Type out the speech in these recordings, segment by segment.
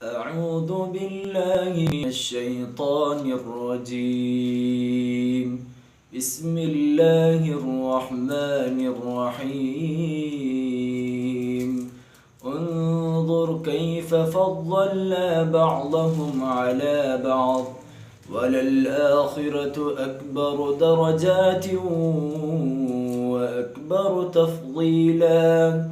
أعوذ بالله من الشيطان الرجيم. بسم الله الرحمن الرحيم. انظر كيف فضلنا بعضهم على بعض وللآخرة أكبر درجات وأكبر تفضيلا.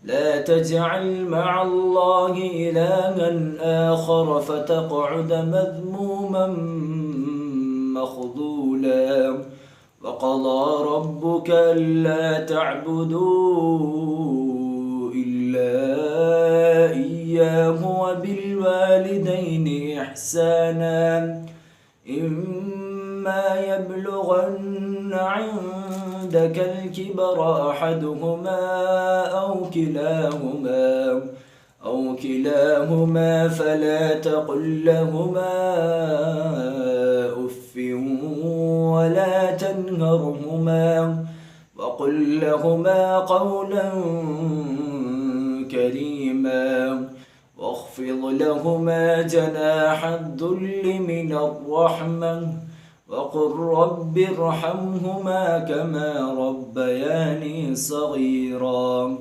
لا تجعل مع الله إلها آخر فتقعد مذموما مخذولا. وقضى ربك ألا تعبدوا إلا إياه وبالوالدين إحسانا. إما يبلغن عندك الكبر أحدهما أو كلاهما فلا تقل لهما أف ولا تنهرهما وقل لهما قولا كريما. واخفض لهما جناح الذل من الرحمة وقل رب ارحمهما كما ربياني صغيرا.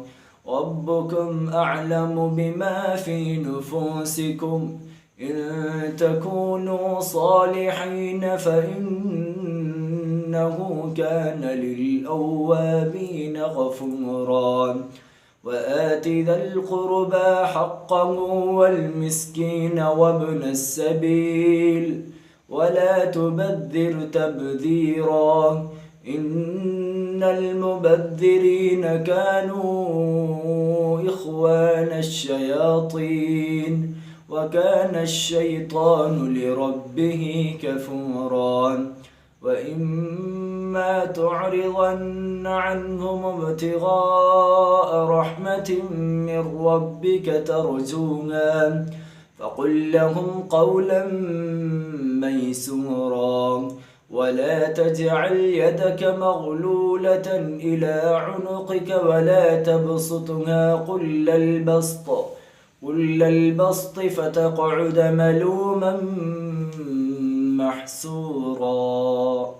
ربكم أعلم بما في نفوسكم إن تكونوا صالحين فإنه كان للأوابين غفورا. وآت ذا القربى حقه والمسكين وابن السبيل ولا تبذر تبذيرا إن المبذرين كانوا إخوان الشياطين وكان الشيطان لربه كفورا. وإما تعرضن عنهم ابتغاء رحمة من ربك ترجوها فقل لهم قولا ميسورا. ولا تجعل يدك مغلولة إلى عنقك ولا تبسطها كل البسط فتقعد ملوما محسورا.